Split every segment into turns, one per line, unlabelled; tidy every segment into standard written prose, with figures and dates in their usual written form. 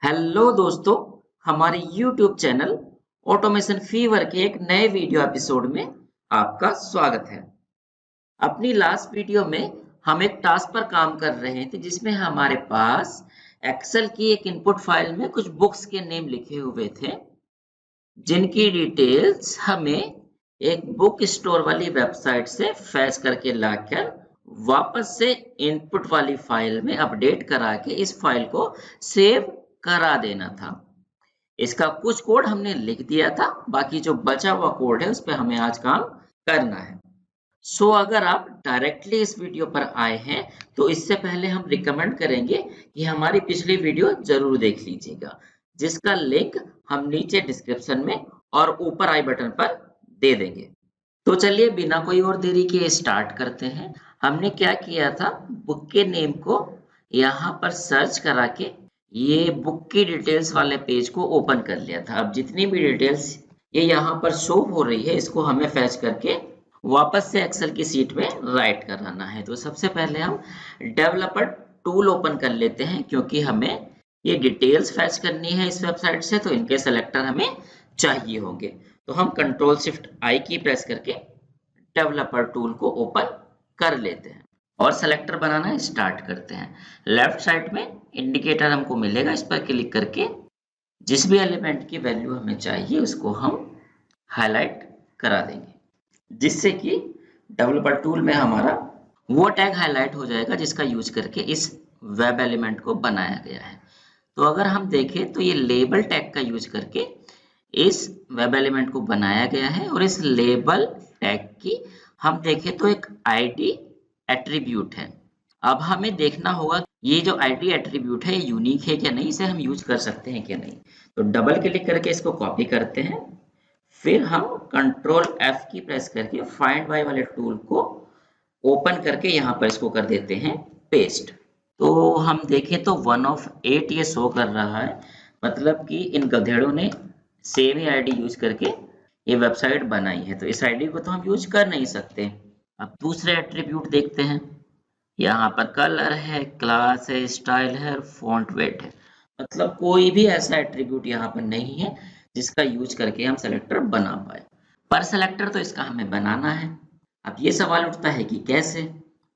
Hello दोस्तों, हमारे YouTube channel automation fever के एक नए वीडियो एपिसोड में आपका स्वागत है। अपनी लास्ट वीडियो में हम एक टास्क पर काम कर रहे थे जिसमें हमारे पास एक्सेल की एक इनपुट फाइल में कुछ बुक्स के नेम लिखे हुए थे जिनकी डिटेल्स हमें एक बुक स्टोर वाली वेबसाइट से फैच करके लाकर वापस से इनपुट वाली फाइल में अपडेट करा के इस फाइल को सेव करा देना था। इसका कुछ कोड हमने लिख दिया था, बाकी जो बचा हुआ कोड है उस पर हमें आज काम करना है। अगर आप डायरेक्टली इस वीडियो पर आए हैं तो इससे पहले हम रिकमेंड करेंगे कि हमारी पिछली वीडियो जरूर देख लीजिएगा, जिसका लिंक हम नीचे डिस्क्रिप्शन में और ऊपर आई बटन पर दे देंगे। तो चलिए बिना कोई और देरी के स्टार्ट करते हैं। हमने क्या किया था, बुक के नेम को यहाँ पर सर्च करा के ये बुक की डिटेल्स वाले पेज को ओपन कर लिया था। अब जितनी भी डिटेल्स ये यहाँ पर शो हो रही है इसको हमें फैच करके वापस से एक्सेल की सीट में राइट कराना है। तो सबसे पहले हम डेवलपर टूल ओपन कर लेते हैं, क्योंकि हमें ये डिटेल्स फैच करनी है इस वेबसाइट से, तो इनके सेलेक्टर हमें चाहिए होंगे। तो हम कंट्रोल शिफ्ट आई की प्रेस करके डेवलपर टूल को ओपन कर लेते हैं और सेलेक्टर बनाना स्टार्ट करते हैं। लेफ्ट साइड में इंडिकेटर हमको मिलेगा, इस पर क्लिक करके जिस भी एलिमेंट की वैल्यू हमें चाहिए उसको हम हाईलाइट करा देंगे, जिससे कि डेवलपर टूल में हमारा वो टैग हाईलाइट हो जाएगा जिसका यूज करके इस वेब एलिमेंट को बनाया गया है। तो अगर हम देखें तो ये लेबल टैग का यूज करके इस वेब एलिमेंट को बनाया गया है, और इस लेबल टैग की हम देखें तो एक आईडी एट्रीब्यूट है। अब हमें देखना होगा ये जो आईडी एट्रीब्यूट है ये यूनिक है क्या नहीं, इसे हम यूज कर सकते हैं क्या नहीं। तो डबल क्लिक करके इसको कॉपी करते हैं, फिर हम कंट्रोल एफ की प्रेस करके फाइंड बाय वाले टूल को ओपन करके यहाँ पर इसको कर देते हैं पेस्ट। तो हम देखें तो 1 of 8 ये शो कर रहा है, मतलब कि इन गधेड़ों ने सेम ही आईडी यूज करके ये वेबसाइट बनाई है। तो इस आईडी को तो हम यूज कर नहीं सकते। अब दूसरे एट्रीब्यूट देखते हैं। यहाँ पर कलर है, क्लास है, स्टाइल है, फॉन्ट वेट है, मतलब कोई भी ऐसा एट्रीब्यूट यहाँ पर नहीं है जिसका यूज करके हम सेलेक्टर बना पाए। पर सेलेक्टर तो इसका हमें बनाना है। अब ये सवाल उठता है कि कैसे,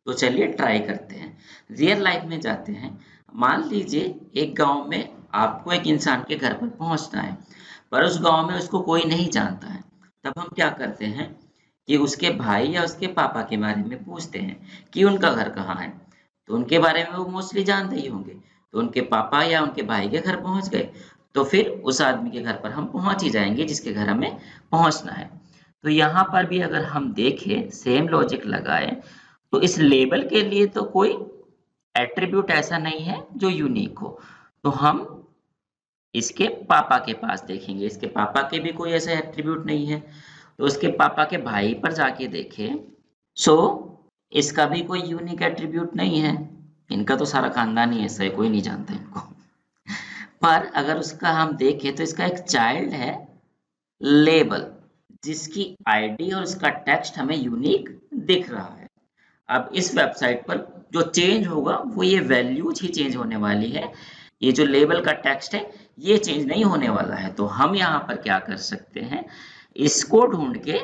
तो चलिए ट्राई करते हैं। रियल लाइफ में जाते हैं। मान लीजिए एक गांव में आपको एक इंसान के घर पर पहुंचना है, पर उस गांव में उसको कोई नहीं जानता है। तब हम क्या करते हैं कि उसके भाई या उसके पापा के बारे में पूछते हैं कि उनका घर कहाँ है। तो उनके बारे में वो मोस्टली जानते ही होंगे, तो उनके पापा या उनके भाई के घर पहुंच गए तो फिर उस आदमी के घर पर हम पहुंच ही जाएंगे जिसके घर हमें पहुंचना है। तो यहाँ पर भी अगर हम देखें, सेम लॉजिक लगाएं, तो इस लेबल के लिए तो कोई एट्रीब्यूट ऐसा नहीं है जो यूनिक हो। तो हम इसके पापा के पास देखेंगे, इसके पापा के भी कोई ऐसा एट्रीब्यूट नहीं है। तो उसके पापा के भाई पर जाके देखें, इसका भी कोई यूनिक एट्रीब्यूट नहीं है। इनका तो सारा खानदान ही ऐसा है, कोई नहीं जानता इनको। पर अगर उसका हम देखें तो इसका एक चाइल्ड है लेबल, जिसकी आईडी और उसका टेक्स्ट हमें यूनिक दिख रहा है। अब इस वेबसाइट पर जो चेंज होगा वो ये वैल्यूज ही चेंज होने वाली है। ये जो लेबल का टेक्स्ट है ये चेंज नहीं होने वाला है। तो हम यहाँ पर क्या कर सकते हैं, इसको ढूंढ के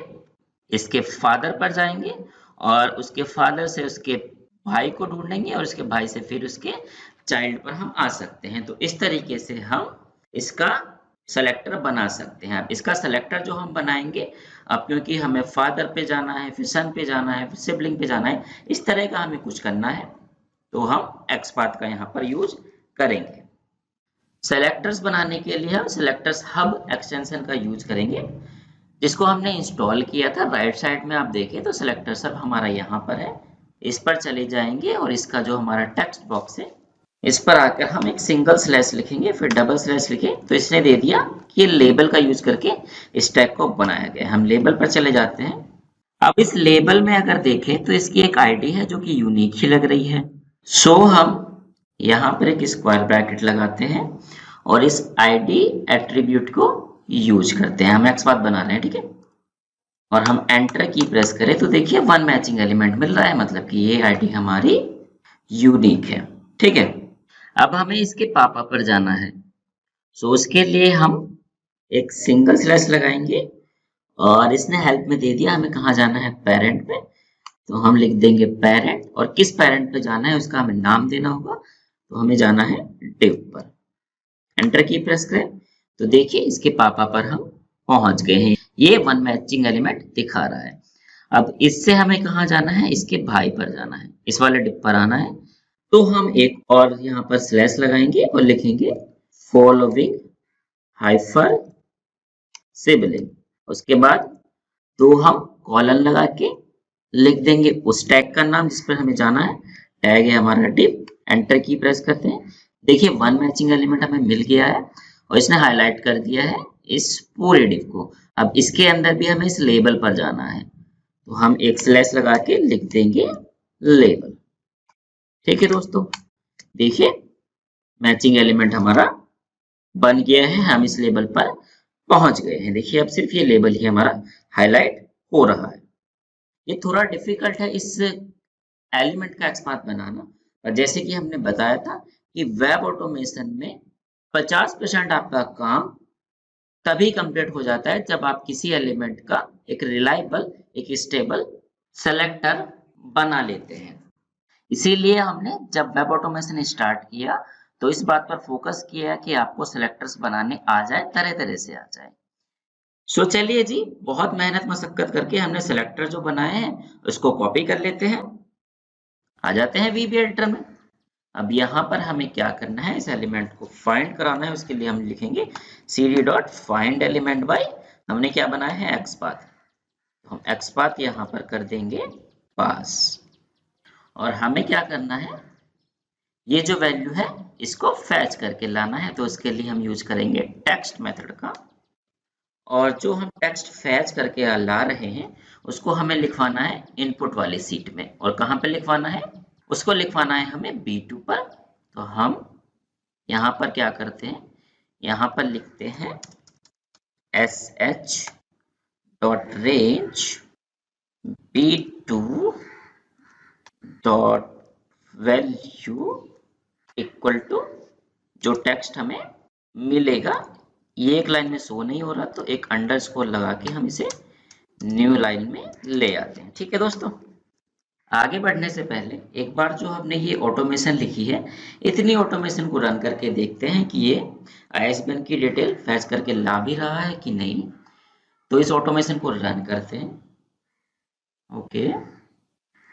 इसके फादर पर जाएंगे और उसके फादर से उसके भाई को ढूंढेंगे और उसके भाई से फिर उसके चाइल्ड पर हम आ सकते हैं। तो इस तरीके से हम इसका सेलेक्टर बना सकते हैं। अब इसका सेलेक्टर जो हम बनाएंगे, अब क्योंकि हमें फादर पे जाना है, फिर सन पे जाना है, फिर सिबलिंग पे जाना है, इस तरह का हमें कुछ करना है, तो हम एक्सपाथ का यहाँ पर यूज करेंगे। सेलेक्टर्स बनाने के लिए हम सेलेक्टर्स हब एक्सटेंशन का यूज करेंगे, जिसको हमने इंस्टॉल किया था। राइट साइड में आप देखें तो सेलेक्टर्स हब हमारा यहाँ पर है, इस पर चले जाएंगे और इसका जो हमारा टेक्स्ट बॉक्स है इस पर आकर हम एक सिंगल स्लैश लिखेंगे, फिर डबल स्लैश लिखें, तो इसने दे दिया कि ये लेबल का यूज करके इस टैग को बनाया गया। हम लेबल पर चले जाते हैं। अब इस लेबल में अगर देखें तो इसकी एक आईडी है जो कि यूनिक ही लग रही है। हम यहाँ पर एक स्क्वायर ब्रैकेट लगाते हैं और इस आईडी एट्रीब्यूट को यूज करते हैं। हम एक्सपाथ बना रहे हैं, ठीक है, और हम एंटर की प्रेस करें तो देखिए 1 मैचिंग एलिमेंट मिल रहा है, मतलब कि ये आईडी हमारी यूनिक है। ठीक है, अब हमें इसके पापा पर जाना है। सो उसके लिए हम एक सिंगल स्लैश लगाएंगे और इसने हेल्प में दे दिया हमें कहाँ जाना है, पेरेंट पे। तो हम लिख देंगे पेरेंट, और किस पेरेंट पे जाना है उसका हमें नाम देना होगा। तो हमें जाना है डिव पर। एंटर की प्रेस करें तो देखिए इसके पापा पर हम पहुंच गए हैं। ये वन मैचिंग एलिमेंट दिखा रहा है। अब इससे हमें कहाँ जाना है, इसके भाई पर जाना है, इस वाले डिप पर आना है। तो हम एक और यहाँ पर स्लैश लगाएंगे और लिखेंगे फॉलोइंग हाइफन सिबलिंग। उसके बाद तो हम कॉलन लगा के लिख देंगे उस टैग का नाम जिस पर हमें जाना है। टैग है हमारा डिप। एंटर की प्रेस करते हैं। देखिए वन मैचिंग एलिमेंट हमें मिल गया है और इसने हाईलाइट कर दिया है इस पूरे डिप को। अब इसके अंदर भी हमें इस लेबल पर जाना है, तो हम एक स्लैश लगा के लिख देंगे लेबल। ठीक है दोस्तों, देखिए मैचिंग एलिमेंट हमारा बन गया है, हम इस लेबल पर पहुंच गए हैं। देखिए अब सिर्फ ये लेबल ही हमारा हाईलाइट हो रहा है। ये थोड़ा डिफिकल्ट है इस एलिमेंट का एक्सपाथ बनाना, और जैसे कि हमने बताया था कि वेब ऑटोमेशन में 50% आपका काम तभी कंप्लीट हो जाता है जब आप किसी एलिमेंट का एक रिलायबल, एक स्टेबल सेलेक्टर बना लेते हैं। इसीलिए हमने जब वेब ऑटोमेशन स्टार्ट किया तो इस बात पर फोकस किया कि आपको सेलेक्टर्स बनाने आ जाए, तरह तरह से आ जाए। सो चलिए जी, बहुत मेहनत मशक्कत करके हमने सेलेक्टर जो बनाए हैं उसको कॉपी कर लेते हैं। आ जाते हैं वीबी एडिटर में। अब यहाँ पर हमें क्या करना है, इस एलिमेंट को फाइंड कराना है। उसके लिए हम लिखेंगे cd dot find element by, हमने क्या बनाया है, एक्सपाथ। तो हम एक्सपाथ यहाँ पर कर देंगे पास, और हमें क्या करना है, ये जो वैल्यू है इसको फैच करके लाना है। तो उसके लिए हम यूज करेंगे टेक्स्ट मेथड का, और जो हम टेक्स्ट फैच करके ला रहे हैं उसको हमें लिखवाना है इनपुट वाली सीट में। और कहाँ पे लिखवाना है, उसको लिखवाना है हमें B2 पर। तो हम यहाँ पर क्या करते हैं, यहाँ पर लिखते हैं sh dot range B2 dot value equal to, जो टेक्स्ट हमें मिलेगा ये एक लाइन में शो नहीं हो रहा तो एक अंडरस्कोर लगा के हम इसे न्यू लाइन में ले आते हैं। ठीक है दोस्तों, आगे बढ़ने से पहले एक बार जो हमने ये ऑटोमेशन लिखी है, इतनी ऑटोमेशन को रन करके देखते हैं कि ये ISBN की डिटेल फैच करके ला भी रहा है कि नहीं। तो इस ऑटोमेशन को रन करते हैं। ओके,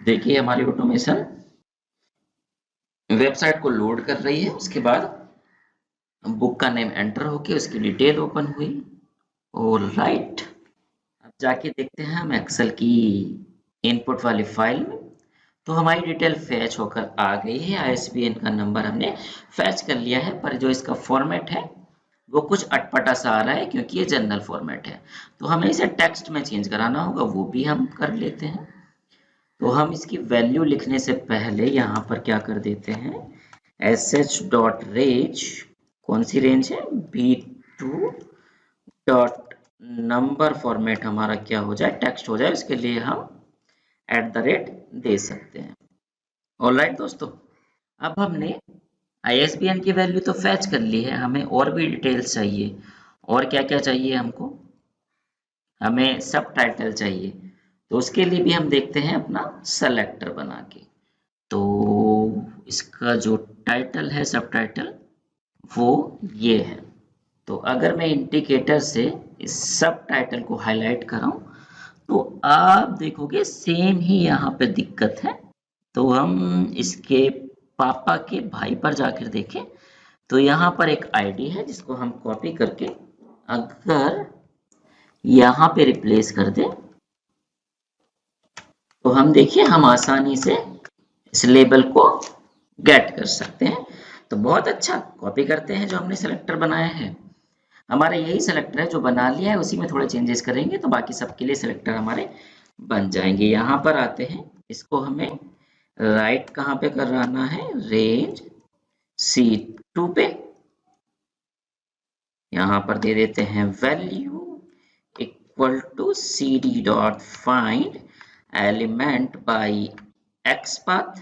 देखिए हमारी ऑटोमेशन वेबसाइट को लोड कर रही है। उसके बाद बुक का नेम एंटर होके उसकी डिटेल ओपन हुई। ऑलराइट, अब जाके देखते हैं हम एक्सेल की इनपुट वाली फाइल में। तो हमारी डिटेल फैच होकर आ गई है। ISBN का नंबर हमने फैच कर लिया है, पर जो इसका फॉर्मेट है वो कुछ अटपटा सा आ रहा है क्योंकि ये जनरल फॉर्मेट है। तो हमें इसे टेक्स्ट में चेंज कराना होगा, वो भी हम कर लेते हैं। तो हम इसकी वैल्यू लिखने से पहले यहाँ पर क्या कर देते हैं, sh डॉट रेंज, कौन सी रेंज है, B2 डॉट नंबर फॉर्मेट हमारा क्या हो जाए, टेक्स्ट हो जाए। उसके लिए हम @ दे सकते हैं। ऑलराइट दोस्तों, अब हमने ISBN की वैल्यू तो फैच कर ली है, हमें और भी डिटेल्स चाहिए। और क्या क्या चाहिए हमको, हमें सब टाइटल चाहिए। तो उसके लिए भी हम देखते हैं अपना सेलेक्टर बना के। तो इसका जो टाइटल है, सब टाइटल, वो ये है। तो अगर मैं इंडिकेटर से इस सब टाइटल को हाईलाइट कराऊं तो आप देखोगे सेम ही यहाँ पे दिक्कत है। तो हम इसके पापा के भाई पर जाकर देखें तो यहाँ पर एक आईडी है जिसको हम कॉपी करके अगर यहाँ पे रिप्लेस कर दें तो हम देखिए हम आसानी से इस लेबल को गेट कर सकते हैं। तो बहुत अच्छा, कॉपी करते हैं जो हमने सेलेक्टर बनाया है। हमारा यही सेलेक्टर है जो बना लिया है, उसी में थोड़े चेंजेस करेंगे तो बाकी सबके लिए सेलेक्टर हमारे बन जाएंगे। यहाँ पर आते हैं, इसको हमें राइट कहाँ पे कराना है, रेंज C2 पे। यहाँ पर दे देते हैं value equal to cd dot find element by xpath.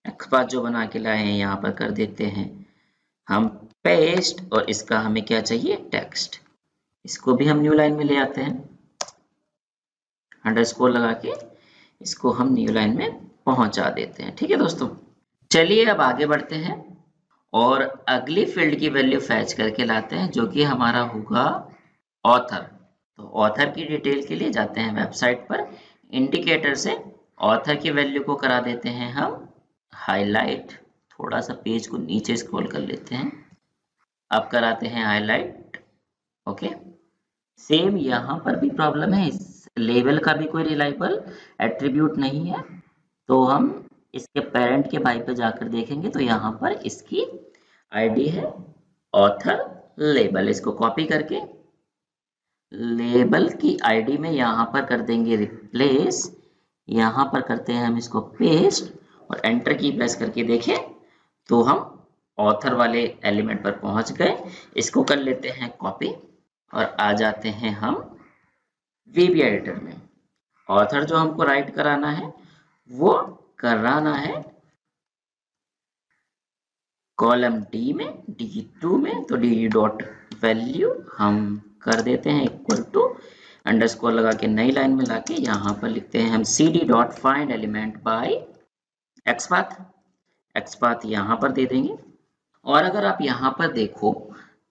Xpath जो बना के लाए हैं यहाँ पर कर देते हैं हम पेस्ट, और इसका हमें क्या चाहिए, टेक्स्ट। इसको भी हम न्यू लाइन में ले आते हैं, अंडरस्कोर लगा के इसको हम न्यू लाइन में पहुंचा देते हैं। ठीक है दोस्तों, चलिए अब आगे बढ़ते हैं और अगली फील्ड की वैल्यू फैच करके लाते हैं, जो कि हमारा होगा ऑथर। तो ऑथर की डिटेल के लिए जाते हैं वेबसाइट पर, इंडिकेटर से ऑथर की वैल्यू को करा देते हैं हम हाईलाइट। थोड़ा सा पेज को नीचे स्क्रॉल कर लेते हैं, अब कराते हैं हाईलाइट। ओके, सेम यहाँ पर भी प्रॉब्लम है, इस लेबल का भी कोई रिलायबल एट्रीब्यूट नहीं है। तो हम इसके पेरेंट के भाई पे जाकर देखेंगे तो यहाँ पर इसकी आईडी है ऑथर लेबल। इसको कॉपी करके लेबल की आईडी में यहाँ पर कर देंगे रिप्लेस, यहाँ पर करते हैं हम इसको पेस्ट और एंटर की प्रेस करके देखें तो हम ऑथर वाले एलिमेंट पर पहुंच गए। इसको कर लेते हैं कॉपी और आ जाते हैं हम वीबी एडिटर में। ऑथर जो हमको राइट कराना है वो कराना है कॉलम डी में, D2 में। तो डी डॉट वैल्यू हम कर देते हैं इक्वल टू, अंडरस्कोर लगा के नई लाइन में लाके यहाँ पर लिखते हैं हम cd dot find element by XPath. XPath यहाँ पर दे देंगे। और अगर आप यहाँ पर देखो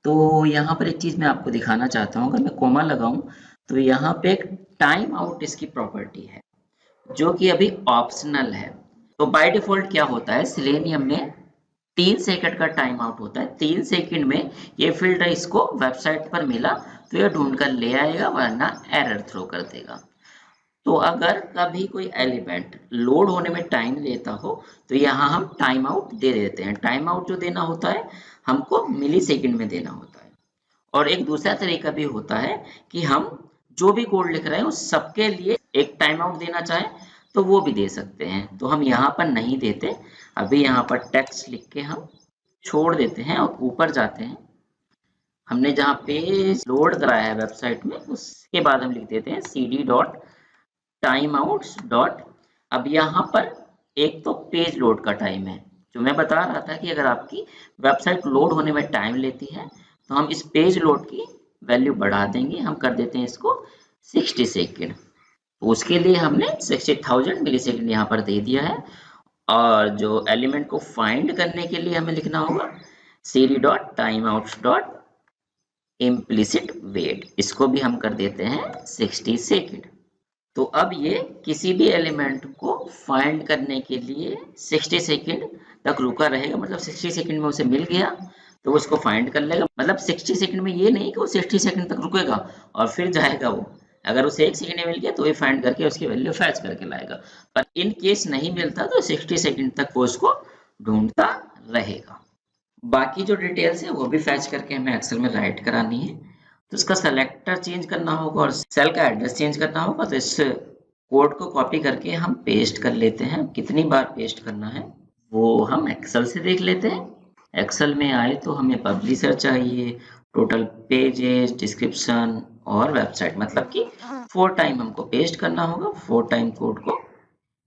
तो यहाँ पर एक चीज मैं आपको दिखाना चाहता हूँ, अगर मैं कोमा लगाऊं तो यहाँ पे एक टाइम आउट इसकी प्रॉपर्टी है जो कि अभी ऑप्शनल है। तो बाय डिफॉल्ट क्या होता है, सिलेनियम में 3 सेकंड का टाइम आउट होता है। 3 सेकंड में ये फील्ड इसको वेबसाइट पर मिला तो ये ढूंढ कर ले आएगा, वरना एरर थ्रो कर देगा। तो अगर कभी कोई एलिमेंट लोड होने में टाइम लेता हो तो यहाँ हम टाइम आउट दे देते हैं। टाइम आउट जो देना होता है हमको मिली सेकेंड में देना होता है। और एक दूसरा तरीका भी होता है कि हम जो भी कोड लिख रहे हैं उस सबके लिए एक टाइम आउट देना चाहें तो वो भी दे सकते हैं। तो हम यहाँ पर नहीं देते, अभी यहाँ पर टेक्स्ट लिख के हम छोड़ देते हैं और ऊपर जाते हैं। हमने जहाँ पेज लोड कराया है वेबसाइट में उसके बाद हम लिख देते हैं cd dot timeouts dot. अब यहाँ पर एक तो पेज लोड का टाइम है, जो मैं बता रहा था कि अगर आपकी वेबसाइट लोड होने में टाइम लेती है तो हम इस पेज लोड की वैल्यू बढ़ा देंगे, हम कर देते हैं इसको 60 सेकेंड। तो उसके लिए हमने 60,000 मिली सेकेंड यहाँ पर दे दिया है। और जो एलिमेंट को फाइंड करने के लिए हमें लिखना होगा cd dot timeouts dot implicit wait, इसको भी हम कर देते हैं 60 सेकेंड। तो अब ये किसी भी एलिमेंट को फाइंड करने के लिए 60 सेकेंड तक रुका रहेगा। मतलब 60 सेकेंड में उसे मिल गया तो उसको फाइंड कर लेगा। मतलब 60 सेकेंड में ये नहीं कि वो 60 सेकेंड तक रुकेगा और फिर जाएगा वो। अगर उसे 1 सेकेंड में मिल गया तो ये फाइंड करके उसकी वैल्यू फैच करके लाएगा। पर इन केस नहीं मिलता तो 60 सेकेंड तक वो उसको ढूंढता रहेगा। बाकी जो डिटेल्स है वो भी फैच करके हमें एक्सेल में राइट करानी है। तो इसका सेलेक्टर चेंज करना होगा और सेल का एड्रेस चेंज करना होगा। तो इस कोड को कॉपी करके हम पेस्ट कर लेते हैं। कितनी बार पेस्ट करना है वो हम एक्सेल से देख लेते हैं। एक्सेल में आए तो हमें पब्लिशर चाहिए, टोटल पेजेस, डिस्क्रिप्शन और वेबसाइट, मतलब कि 4 टाइम हमको पेस्ट करना होगा। 4 टाइम कोड को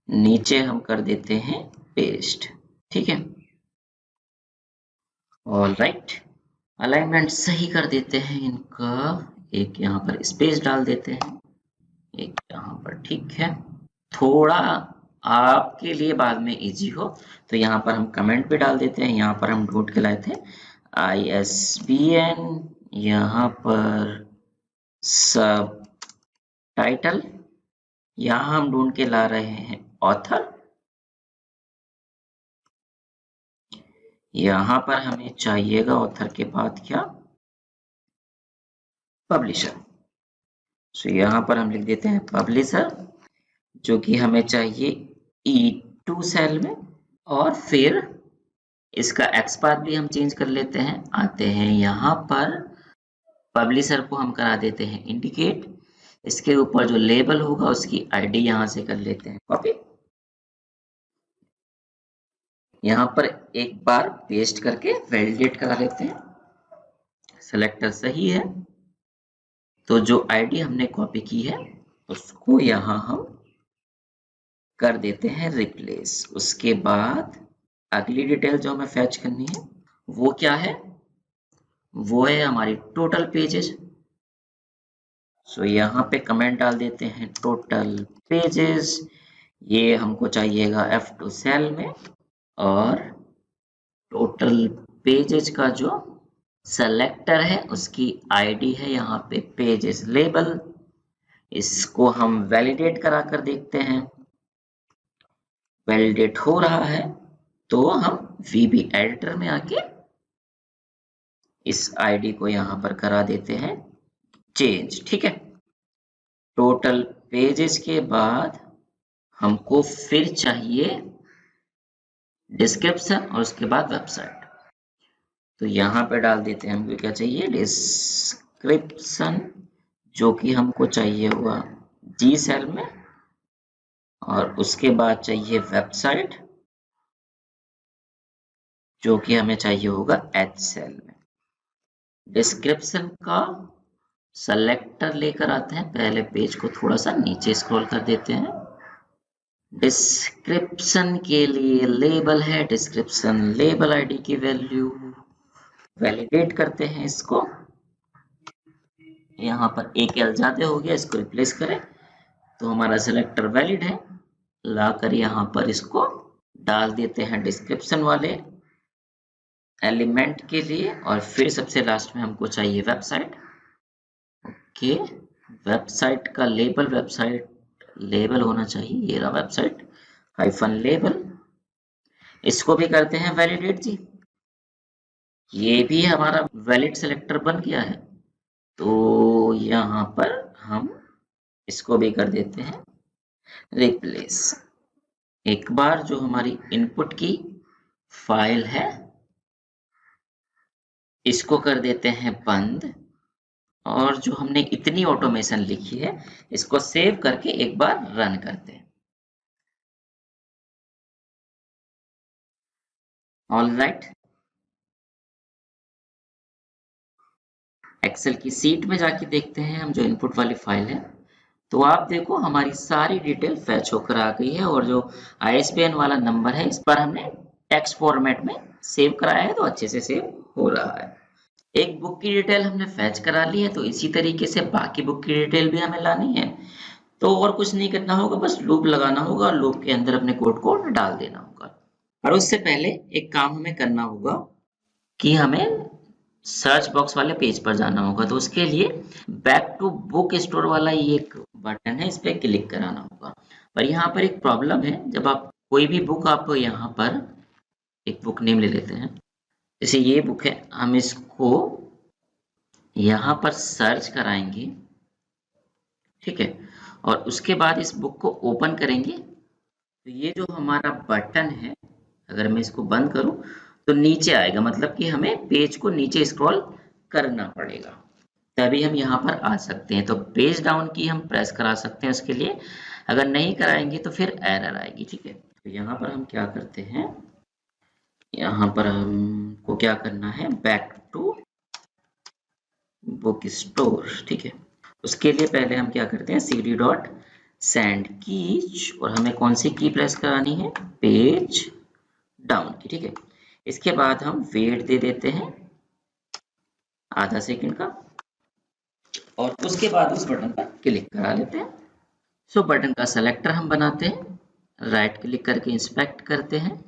नीचे हम कर देते हैं पेस्ट। ठीक है, ऑल राइट, अलाइनमेंट सही कर देते हैं इनका। एक यहाँ पर स्पेस डाल देते हैं, एक यहाँ पर। ठीक है, थोड़ा आपके लिए बाद में इजी हो तो यहाँ पर हम कमेंट पे डाल देते हैं। यहाँ पर हम ढूंढ के लाए थे ISBN, यहाँ पर सब टाइटल, यहाँ हम ढूंढ के ला रहे हैं ऑथर, यहाँ पर हमें चाहिएगा ऑथर के बाद क्या, पब्लिशर। सो यहाँ पर हम लिख देते हैं पब्लिशर, जो कि हमें चाहिए E2 सेल में। और फिर इसका एक्सपाथ भी हम चेंज कर लेते हैं। आते हैं यहाँ पर, पब्लिशर को हम करा देते हैं इंडिकेट। इसके ऊपर जो लेबल होगा उसकी आईडी यहाँ से कर लेते हैं कॉपी। यहाँ पर एक बार पेस्ट करके वैलिडेट करा लेते हैं। सेलेक्टर सही है तो जो आईडी हमने कॉपी की है उसको यहाँ हम कर देते हैं रिप्लेस। उसके बाद अगली डिटेल जो हमें फैच करनी है वो क्या है, वो है हमारी टोटल पेजेस। सो यहाँ पे कमेंट डाल देते हैं टोटल पेजेस। ये हमको चाहिएगा F2 सेल में, और टोटल पेजेस का जो सेलेक्टर है उसकी आईडी है यहाँ पे पेजेस लेबल। इसको हम वैलिडेट करा कर देखते हैं। वैलिडेट हो रहा है तो हम VB एडिटर में आके इस आईडी को यहाँ पर करा देते हैं चेंज। ठीक है, टोटल पेजेस के बाद हमको फिर चाहिए डिस्क्रिप्शन और उसके बाद वेबसाइट। तो यहाँ पे डाल देते हैं हमको क्या चाहिए, डिस्क्रिप्शन, जो कि हमको चाहिए हुआ G सेल में, और उसके बाद चाहिए वेबसाइट जो कि हमें चाहिए होगा H सेल में। डिस्क्रिप्शन का सेलेक्टर लेकर आते हैं, पहले पेज को थोड़ा सा नीचे स्क्रॉल कर देते हैं। डिस्क्रिप्शन के लिए लेबल है, डिस्क्रिप्शन लेबल आईडी की वैल्यू वैलिडेट करते हैं। इसको यहाँ पर एक एल ज्यादा हो गया, इसको रिप्लेस करें तो हमारा सेलेक्टर वैलिड है। लाकर यहाँ पर इसको डाल देते हैं डिस्क्रिप्शन वाले एलिमेंट के लिए, और फिर सबसे लास्ट में हमको चाहिए वेबसाइट। ओके, वेबसाइट का लेबल, वेबसाइट लेबल होना चाहिए, ये रहा वेबसाइट हाइफन लेबल। इसको भी करते हैं वैलिडेट जी। ये भी हमारा वैलिड सेलेक्टर बन गया है, तो यहाँ पर हम इसको भी कर देते हैं रिप्लेस। एक बार जो हमारी इनपुट की फाइल है इसको कर देते हैं बंद, और जो हमने इतनी ऑटोमेशन लिखी है इसको सेव करके एक बार रन करते हैं। ऑल राइट, एक्सेल की सीट में जाके देखते हैं हम जो इनपुट वाली फाइल है, तो आप देखो हमारी सारी डिटेल फैच होकर आ गई है, और जो ISBN वाला नंबर है इस पर हमने टेक्स्ट फॉर्मेट में सेव कराया है, तो अच्छे से सेव हो रहा है। एक बुक की डिटेल हमने फैच करा ली है, तो इसी तरीके से बाकी बुक की डिटेल भी हमें लानी है। तो और कुछ नहीं करना होगा, बस लूप लगाना होगा और लूप के अंदर अपने कोड को डाल देना होगा। और उससे पहले एक काम हमें करना होगा कि हमें सर्च बॉक्स वाले पेज पर जाना होगा। तो उसके लिए बैक टू बुक स्टोर वाला ये एक बटन है, इस पर क्लिक कराना होगा। पर यहाँ पर एक प्रॉब्लम है, जब आप कोई भी बुक, आप यहाँ पर एक बुक नेम ले लेते हैं, जैसे ये बुक है, हम इसको यहाँ पर सर्च कराएंगे। ठीक है, और उसके बाद इस बुक को ओपन करेंगे, तो ये जो हमारा बटन है, अगर मैं इसको बंद करूं तो नीचे आएगा, मतलब कि हमें पेज को नीचे स्क्रॉल करना पड़ेगा, तभी हम यहाँ पर आ सकते हैं। तो पेज डाउन की हम प्रेस करा सकते हैं उसके लिए, अगर नहीं कराएंगे तो फिर एरर आएगी। ठीक है, तो यहाँ पर हम क्या करते हैं, यहाँ पर हमको क्या करना है, बैक टू बुक स्टोर। ठीक है, उसके लिए पहले हम क्या करते हैं, cd डॉट सेंड कीज, और हमें कौन सी की प्रेस करानी है, पेज डाउन की। ठीक है, इसके बाद हम वेट दे देते हैं आधा सेकंड का, और उसके बाद उस बटन पर क्लिक करा लेते हैं। सो बटन का सेलेक्टर हम बनाते हैं, राइट क्लिक करके इंस्पेक्ट करते हैं,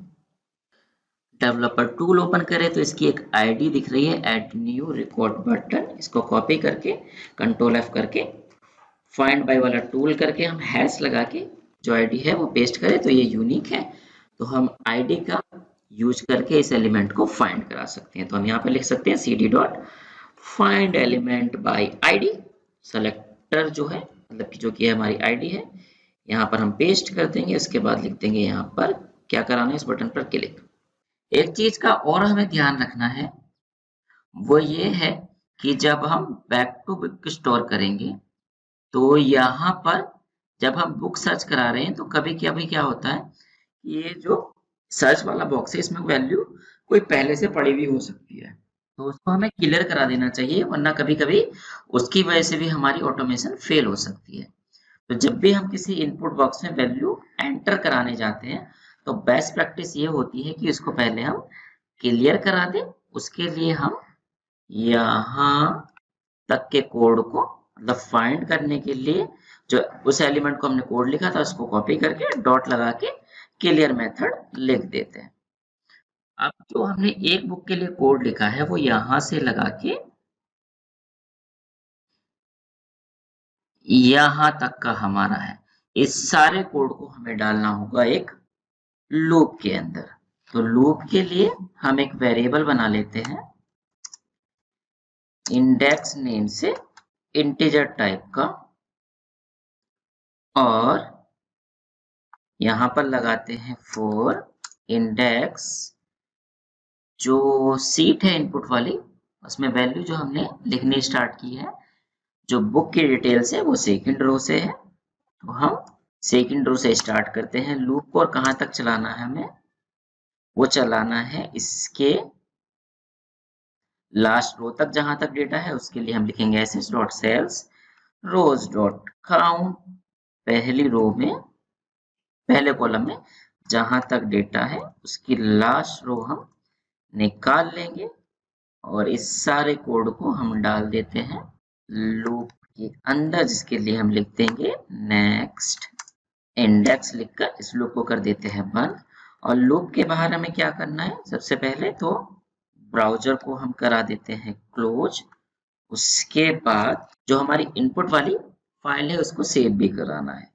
डेवलपर टूल ओपन करें तो इसकी एक आईडी दिख रही है, ऐड न्यू रिकॉर्ड बटन। इसको कॉपी करके कंट्रोल F करके फाइंड बाय वाला टूल करके हम हैश लगा के जो आईडी है वो पेस्ट करें तो ये यूनिक है, तो हम आईडी का यूज करके इस एलिमेंट को फाइंड करा सकते हैं। तो हम यहाँ पे लिख सकते हैं cd dot find element by ID. Selector जो है, मतलब कि जो कि हमारी आईडी है, यहाँ पर हम पेस्ट कर देंगे। उसके बाद लिख देंगे यहाँ पर क्या कराना है, इस बटन पर क्लिक। एक चीज का और हमें ध्यान रखना है, वो ये है कि जब हम बैक टू बुक स्टोर करेंगे तो यहाँ पर जब हम बुक सर्च करा रहे हैं तो कभी कभी क्या होता है, ये जो सर्च वाला बॉक्स है इसमें वैल्यू कोई पहले से पड़ी हुई हो सकती है, तो उसको हमें क्लियर करा देना चाहिए, वरना कभी कभी उसकी वजह से भी हमारी ऑटोमेशन फेल हो सकती है। तो जब भी हम किसी इनपुट बॉक्स में वैल्यू एंटर कराने जाते हैं तो बेस्ट प्रैक्टिस ये होती है कि उसको पहले हम क्लियर करा दें। उसके लिए हम यहाँ तक के कोड को मतलब फाइंड करने के लिए जो उस एलिमेंट को हमने कोड लिखा था उसको कॉपी करके डॉट लगा के क्लियर मेथड लिख देते हैं। अब जो हमने एक बुक के लिए कोड लिखा है वो यहां से लगा के यहां तक का हमारा है। इस सारे कोड को हमें डालना होगा एक लूप के अंदर। तो लूप के लिए हम एक वेरिएबल बना लेते हैं इंडेक्स नेम से इंटीजर टाइप का, और यहां पर लगाते हैं फॉर इंडेक्स जो सीट है इनपुट वाली, उसमें वैल्यू जो हमने लिखनी स्टार्ट की है, जो बुक की डिटेल्स है वो सेकंड रो से है। तो हम सेकंड रो से स्टार्ट करते हैं लूप को, और कहां तक चलाना है हमें, वो चलाना है इसके लास्ट रो तक जहां तक डेटा है। उसके लिए हम लिखेंगे एसएस डॉट सेल्स रोज डॉट काउंट, पहली रो में पहले कॉलम में जहां तक डेटा है उसकी लास्ट रो हम निकाल लेंगे, और इस सारे कोड को हम डाल देते हैं लूप के अंदर, जिसके लिए हम लिख देंगे नेक्स्ट इंडेक्स, लिखकर इस लूप को कर देते हैं बंद। और लूप के बाहर हमें क्या करना है, सबसे पहले तो ब्राउजर को हम करा देते हैं क्लोज। उसके बाद जो हमारी इनपुट वाली फाइल है उसको सेव भी कराना है।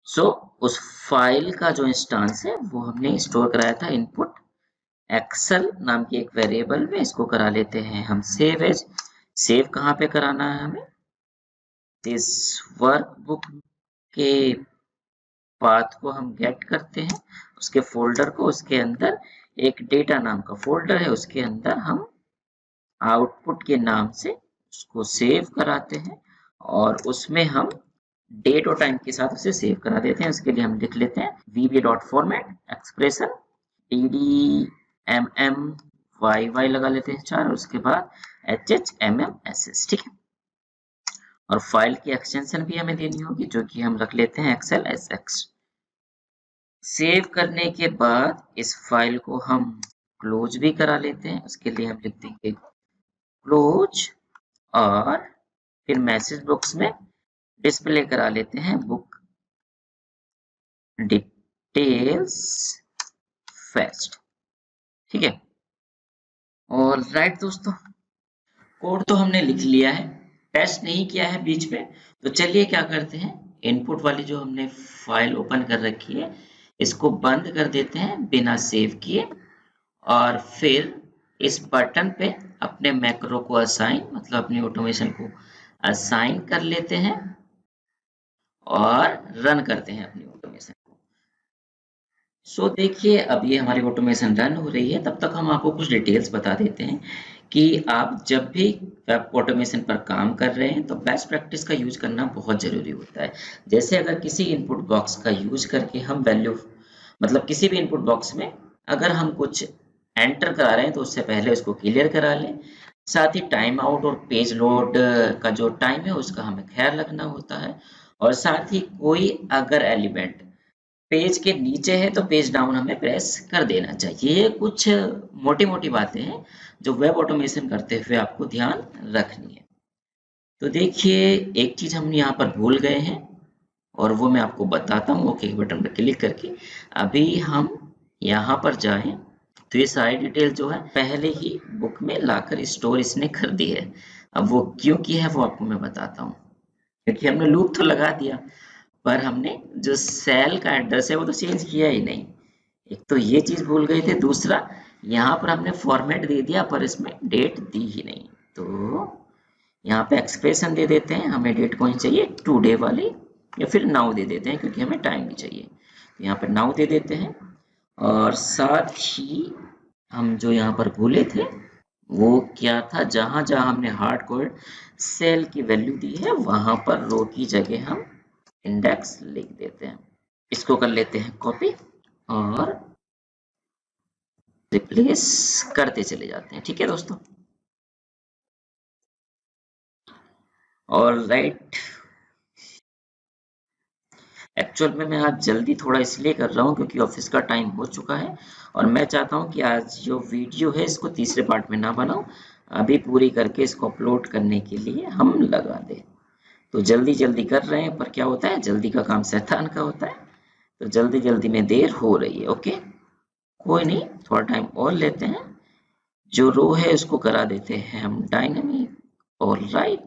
सो उस फाइल का जो इंस्टांस है वो हमने स्टोर कराया था इनपुट एक्सेल नाम की एक वेरिएबल में, इसको करा लेते हैं हम सेव एज। सेव कहाँ पे कराना है हमें, इस वर्कबुक के पाथ को हम गेट करते हैं, उसके फोल्डर को, उसके अंदर एक डेटा नाम का फोल्डर है, उसके अंदर हम आउटपुट के नाम से उसको सेव कराते हैं, और उसमें हम डेट और टाइम के साथ उसे सेव करा देते हैं। उसके लिए हम लिख लेते हैं vb.format एक्सप्रेशन ddmmy लगा लेते हैं 4, और उसके बाद hhmms, ठीक है। और फाइल की एक्सटेंशन भी हमें देनी होगी जो कि हम रख लेते हैं xlsx। सेव करने के बाद इस फाइल को हम क्लोज भी करा लेते हैं। उसके लिए हम लिख देंगे क्लोज, और फिर मैसेज बॉक्स में डिस्प्ले करा लेते हैं बुक डिटेल्स फेस्ट, ठीक है। और राइट दोस्तों, कोड तो हमने लिख लिया है, टेस्ट नहीं किया है बीच में। तो चलिए क्या करते हैं, इनपुट वाली जो हमने फाइल ओपन कर रखी है इसको बंद कर देते हैं बिना सेव किए, और फिर इस बटन पे अपने मैक्रो को असाइन, मतलब अपनी ऑटोमेशन को असाइन कर लेते हैं और रन करते हैं अपनी ऑटोमेशन को। सो देखिए अब ये हमारी ऑटोमेशन रन हो रही है। तब तक हम आपको कुछ डिटेल्स बता देते हैं कि आप जब भी वेब ऑटोमेशन पर काम कर रहे हैं तो बेस्ट प्रैक्टिस का यूज करना बहुत ज़रूरी होता है। जैसे अगर किसी इनपुट बॉक्स का यूज करके हम वैल्यू, मतलब किसी भी इनपुट बॉक्स में अगर हम कुछ एंटर करा रहे हैं तो उससे पहले उसको क्लियर करा लें। साथ ही टाइम आउट और पेज लोड का जो टाइम है उसका हमें ख्याल रखना होता है। और साथ ही कोई अगर एलिमेंट पेज के नीचे है तो पेज डाउन हमें प्रेस कर देना चाहिए। ये कुछ मोटी मोटी बातें हैं जो वेब ऑटोमेशन करते हुए आपको ध्यान रखनी है। तो देखिए एक चीज हम यहाँ पर भूल गए हैं, और वो मैं आपको बताता हूँ ओके बटन पर क्लिक करके। अभी हम यहाँ पर जाएं तो ये सारी डिटेल जो है पहले ही बुक में लाकर स्टोर इसने कर दी है। अब वो क्यों की है वो आपको मैं बताता हूँ, क्योंकि हमने लूप तो लगा दिया पर हमने जो सेल का एड्रेस है वो तो चेंज किया ही नहीं। एक तो ये चीज भूल गए थे, दूसरा यहाँ पर हमने फॉर्मेट दे दिया पर इसमें डेट दी ही नहीं। तो यहाँ पे एक्सप्रेशन दे देते हैं, हमें डेट कौन सी चाहिए, टुडे वाली, या फिर नाउ दे देते हैं क्योंकि हमें टाइम भी चाहिए। तो यहाँ पर नाउ दे देते हैं, और साथ ही हम जो यहाँ पर भूले थे वो क्या था, जहां जहां हमने हार्ड कोड सेल की वैल्यू दी है वहां पर रो की जगह हम इंडेक्स लिख देते हैं। इसको कर लेते हैं कॉपी और रिप्लेस करते चले जाते हैं, ठीक है दोस्तों। और राइट, एक्चुअल में मैं आज जल्दी थोड़ा इसलिए कर रहा हूँ क्योंकि ऑफिस का टाइम हो चुका है, और मैं चाहता हूँ कि आज जो वीडियो है इसको तीसरे पार्ट में ना बनाऊं, अभी पूरी करके इसको अपलोड करने के लिए हम लगा दें। तो जल्दी जल्दी कर रहे हैं, पर क्या होता है, जल्दी का काम शैतान का होता है, तो जल्दी जल्दी में देर हो रही है। ओके, कोई नहीं, थोड़ा टाइम और लेते हैं। जो रो है उसको करा देते हैं हम डायनामिक। और राइट,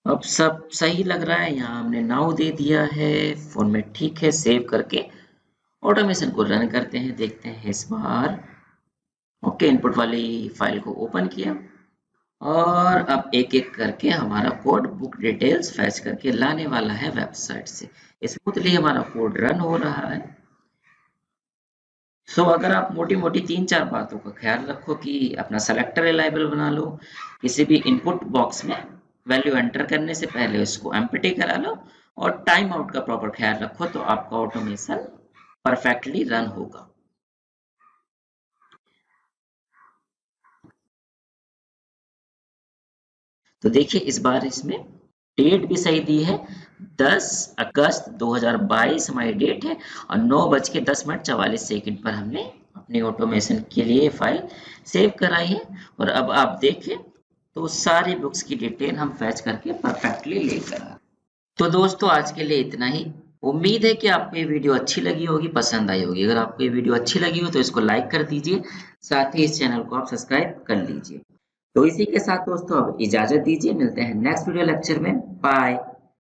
अब सब सही लग रहा है। यहाँ हमने नाउ दे दिया है, फॉर्मेट ठीक है। सेव करके ऑटोमेशन को रन करते हैं, देखते हैं इस बार। ओके, इनपुट वाली फाइल को ओपन किया और अब एक एक करके हमारा कोड बुक डिटेल्स फैच करके लाने वाला है वेबसाइट से। स्मूथली हमारा कोड रन हो रहा है। सो अगर आप मोटी मोटी 3-4 बातों का ख्याल रखो कि अपना सेलेक्टर रिलायबल बना लो, किसी भी इनपुट बॉक्स में वैल्यू एंटर करने से पहले उसको एम्प्टी करा लो, और टाइम आउट का प्रॉपर ख्याल रखो, तो आपका ऑटोमेशन परफेक्टली रन होगा। तो देखिए इस बार इसमें डेट भी सही दी है, 10 अगस्त 2022 हमारी डेट है, और 9:10:44 पर हमने अपनी ऑटोमेशन के लिए फाइल सेव कराई है। और अब आप देखें तो सारी बुक्स की डिटेल हम फैच करके परफेक्टली लेकर आ। तो दोस्तों आज के लिए इतना ही। उम्मीद है कि आपको ये वीडियो अच्छी लगी होगी, पसंद आई होगी। अगर आपको ये वीडियो अच्छी लगी हो तो इसको लाइक कर दीजिए, साथ ही इस चैनल को आप सब्सक्राइब कर लीजिए। तो इसी के साथ दोस्तों अब इजाजत दीजिए, मिलते हैं नेक्स्ट वीडियो लेक्चर में। बाय।